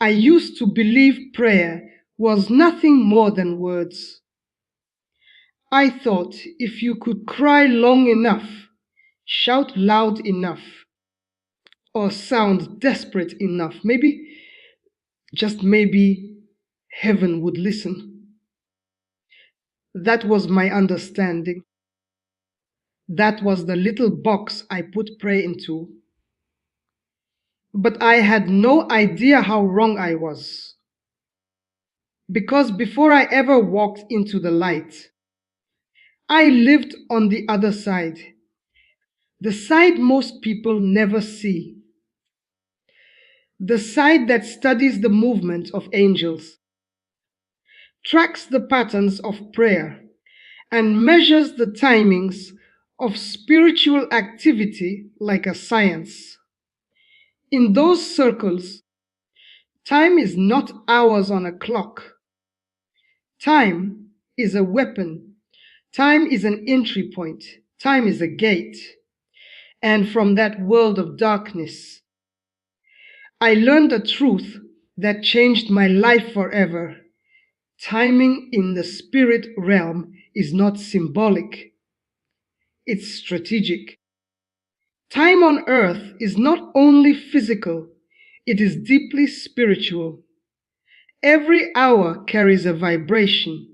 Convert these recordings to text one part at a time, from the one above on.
I used to believe prayer was nothing more than words. I thought if you could cry long enough, shout loud enough, or sound desperate enough, maybe, just maybe, heaven would listen. That was my understanding. That was the little box I put prayer into. But I had no idea how wrong I was. Because before I ever walked into the light, I lived on the other side, the side most people never see, the side that studies the movement of angels, tracks the patterns of prayer, and measures the timings of spiritual activity like a science. In those circles, time is not hours on a clock. Time is a weapon. Time is an entry point. Time is a gate. And from that world of darkness, I learned a truth that changed my life forever. Timing in the spirit realm is not symbolic. It's strategic. Time on earth is not only physical, it is deeply spiritual. Every hour carries a vibration.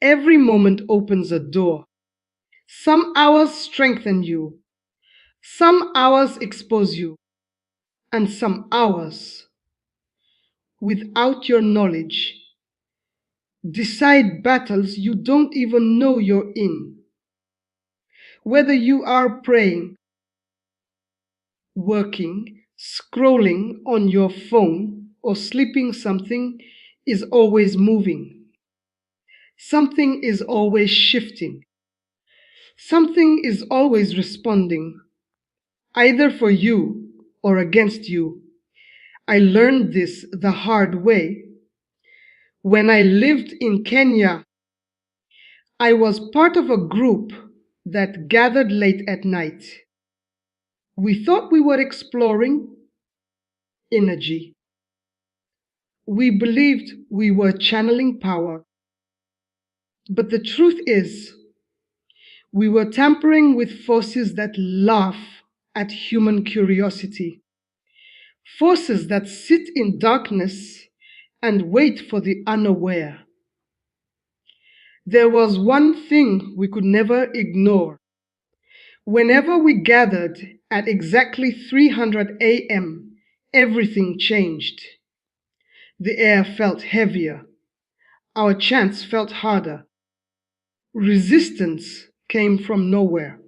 Every moment opens a door. Some hours strengthen you. Some hours expose you. And some hours, without your knowledge, decide battles you don't even know you're in. Whether you are praying, working, scrolling on your phone, or sleeping, something is always moving. Something is always shifting. Something is always responding, either for you or against you. I learned this the hard way. When I lived in Kenya, I was part of a group that gathered late at night. We thought we were exploring energy. We believed we were channeling power. But the truth is, we were tampering with forces that laugh at human curiosity, forces that sit in darkness and wait for the unaware. There was one thing we could never ignore. Whenever we gathered at exactly 300 a.m., everything changed. The air felt heavier. Our chants felt harder. Resistance came from nowhere.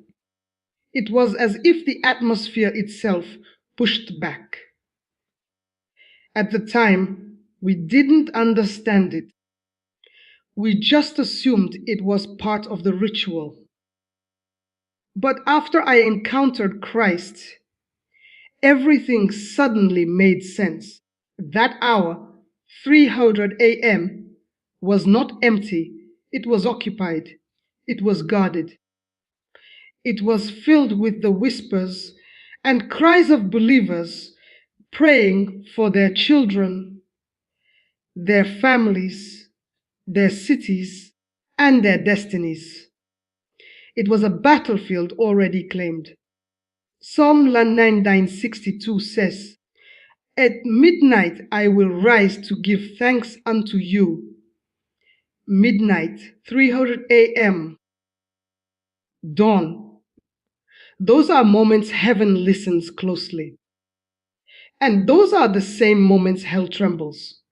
It was as if the atmosphere itself pushed back. At the time, we didn't understand it. We just assumed it was part of the ritual. But after I encountered Christ, everything suddenly made sense. That hour, 300 a.m., was not empty. It was occupied. It was guarded. It was filled with the whispers and cries of believers praying for their children, their families, their cities, and their destinies. It was a battlefield already claimed. Psalm 99:62 says, "At midnight I will rise to give thanks unto you." Midnight, 300 a.m., dawn. Those are moments heaven listens closely. And those are the same moments hell trembles.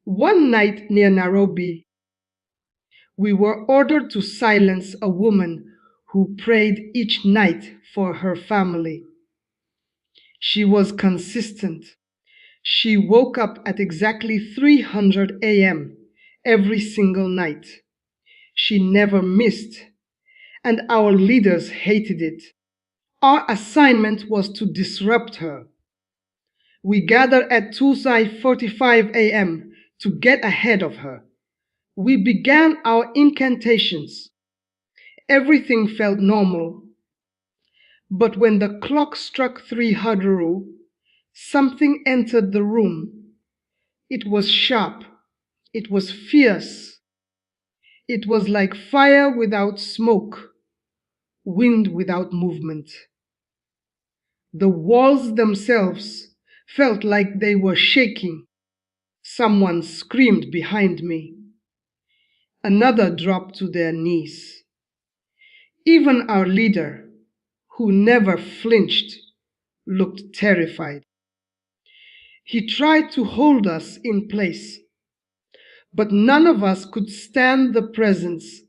One night near Nairobi, we were ordered to silence a woman who prayed each night for her family. She was consistent. She woke up at exactly 300 a.m. every single night. She never missed, and our leaders hated it. Our assignment was to disrupt her. We gathered at 2:45 a.m. to get ahead of her. We began our incantations. Everything felt normal. But when the clock struck 300, Something entered the room. It was sharp. It was fierce. It was like fire without smoke, wind without movement. The walls themselves felt like they were shaking. Someone screamed behind me. Another dropped to their knees. Even our leader, who never flinched, looked terrified. He tried to hold us in place, but none of us could stand the presence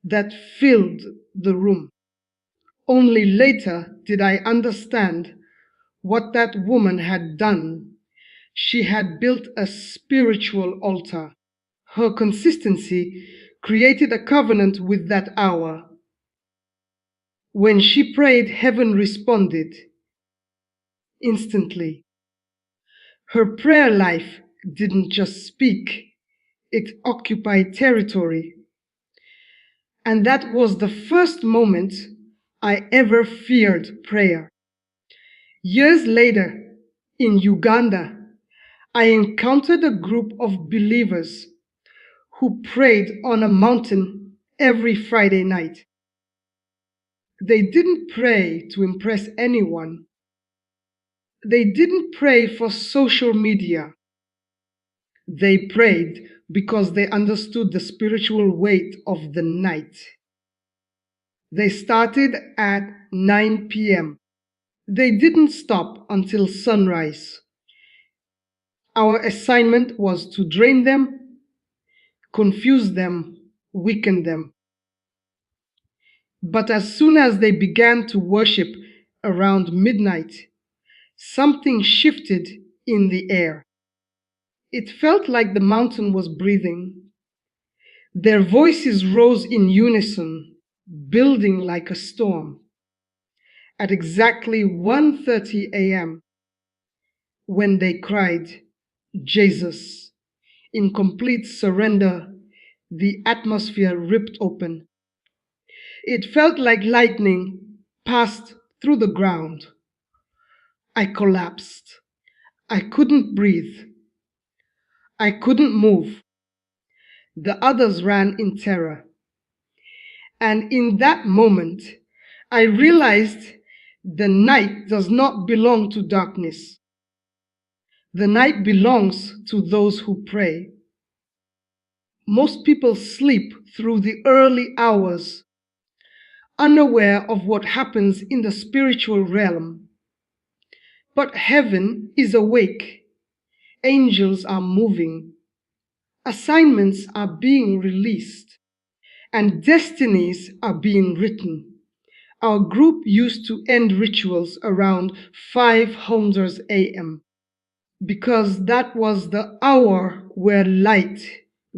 that filled the room. Only later did I understand what that woman had done. She had built a spiritual altar. Her consistency created a covenant with that hour. When she prayed, heaven responded instantly. Her prayer life didn't just speak, it occupied territory. And that was the first moment I ever feared prayer. Years later, in Uganda, I encountered a group of believers who prayed on a mountain every Friday night. They didn't pray to impress anyone. They didn't pray for social media. They prayed because they understood the spiritual weight of the night. They started at 9 p.m. They didn't stop until sunrise. Our assignment was to drain them, confuse them, weaken them. But as soon as they began to worship around midnight, something shifted in the air. It felt like the mountain was breathing. Their voices rose in unison, building like a storm. At exactly 1:30 a.m., when they cried, "Jesus," in complete surrender, the atmosphere ripped open. It felt like lightning passed through the ground. I collapsed. I couldn't breathe. I couldn't move. The others ran in terror. And in that moment, I realized the night does not belong to darkness. The night belongs to those who pray. Most people sleep through the early hours, unaware of what happens in the spiritual realm. But heaven is awake. Angels are moving. Assignments are being released. And destinies are being written. Our group used to end rituals around 500 a.m. because that was the hour where light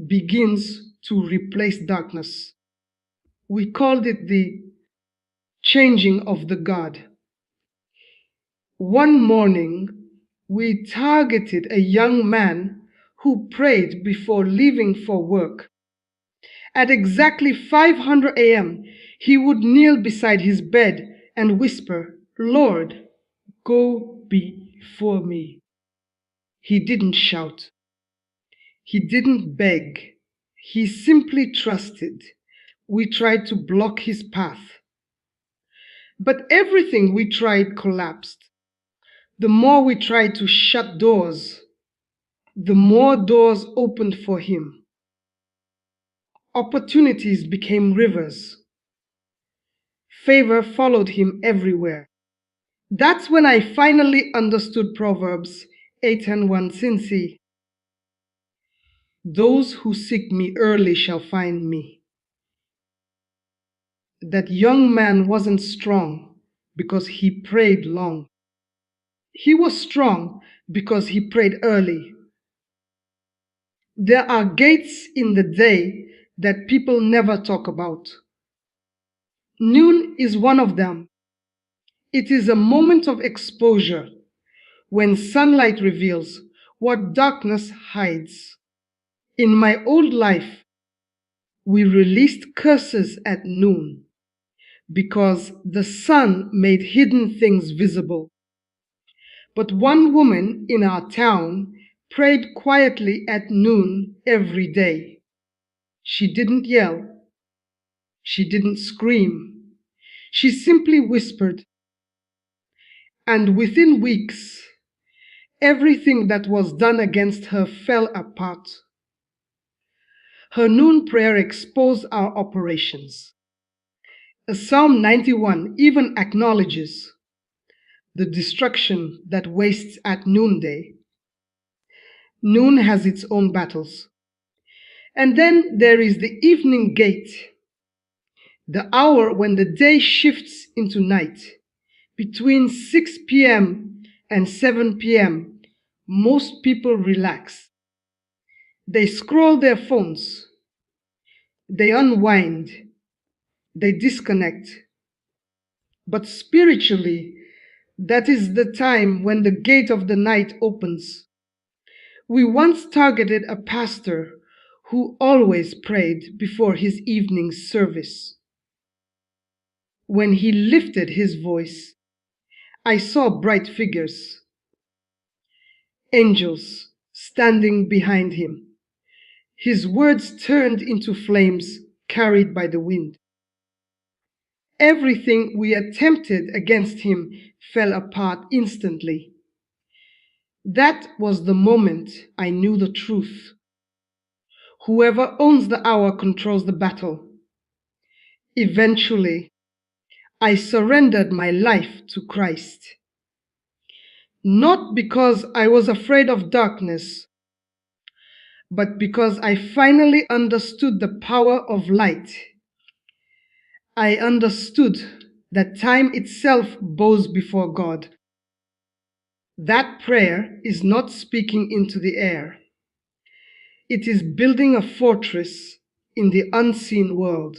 begins to replace darkness. We called it the changing of the guard. One morning, we targeted a young man who prayed before leaving for work. At exactly 500 a.m., he would kneel beside his bed and whisper, "Lord, go before me." He didn't shout. He didn't beg. He simply trusted. We tried to block his path. But everything we tried collapsed. The more we tried to shut doors, the more doors opened for him. Opportunities became rivers. Favor followed him everywhere. That's when I finally understood Proverbs 8:1 Cincy. Those who seek me early shall find me. That young man wasn't strong because he prayed long. He was strong because he prayed early. There are gates in the day that people never talk about. Noon is one of them. It is a moment of exposure when sunlight reveals what darkness hides. In my old life, we released curses at noon because the sun made hidden things visible. But one woman in our town prayed quietly at noon every day. She didn't yell. She didn't scream. She simply whispered. And within weeks, everything that was done against her fell apart. Her noon prayer exposed our operations. Psalm 91 even acknowledges the destruction that wastes at noonday. Noon has its own battles. And then there is the evening gate, the hour when the day shifts into night. Between 6 p.m. and 7 p.m., most people relax. They scroll their phones. They unwind. They disconnect. But spiritually, that is the time when the gate of the night opens. We once targeted a pastor who always prayed before his evening service. When he lifted his voice, I saw bright figures, angels standing behind him. His words turned into flames carried by the wind. Everything we attempted against him fell apart instantly. That was the moment I knew the truth. Whoever owns the hour controls the battle. Eventually, I surrendered my life to Christ. Not because I was afraid of darkness, but because I finally understood the power of light. I understood that time itself bows before God. That prayer is not speaking into the air. It is building a fortress in the unseen world.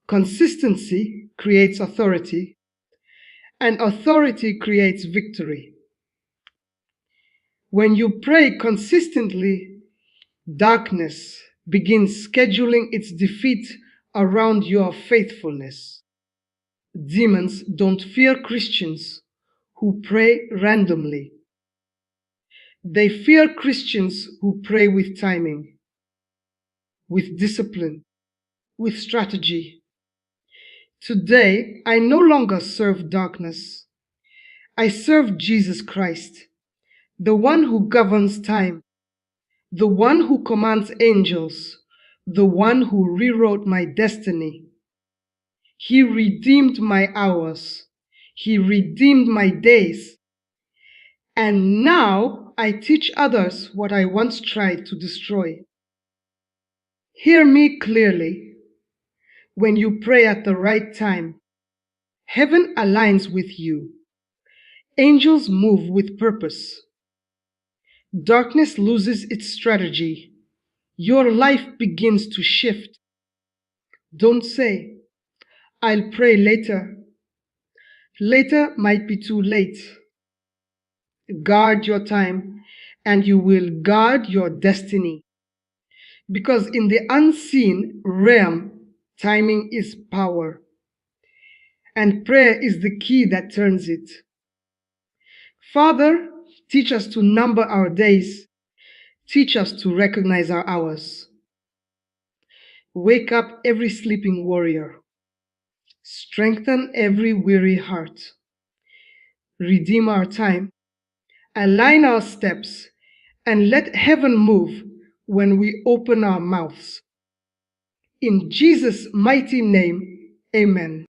Consistency creates authority, and authority creates victory. When you pray consistently, darkness begins scheduling its defeat around your faithfulness. Demons don't fear Christians who pray randomly. They fear Christians who pray with timing, with discipline, with strategy. Today, I no longer serve darkness. I serve Jesus Christ, the one who governs time, the one who commands angels, the one who rewrote my destiny. He redeemed my hours. He redeemed my days. And now I teach others what I once tried to destroy. Hear me clearly. When you pray at the right time, heaven aligns with you. Angels move with purpose. Darkness loses its strategy. Your life begins to shift. Don't say, I'll pray later. Later might be too late. Guard your time, and you will guard your destiny. Because in the unseen realm, timing is power. And prayer is the key that turns it. Father, teach us to number our days. Teach us to recognize our hours. Wake up every sleeping warrior. Strengthen every weary heart. Redeem our time. Align our steps, and let heaven move when we open our mouths. In Jesus' mighty name, amen.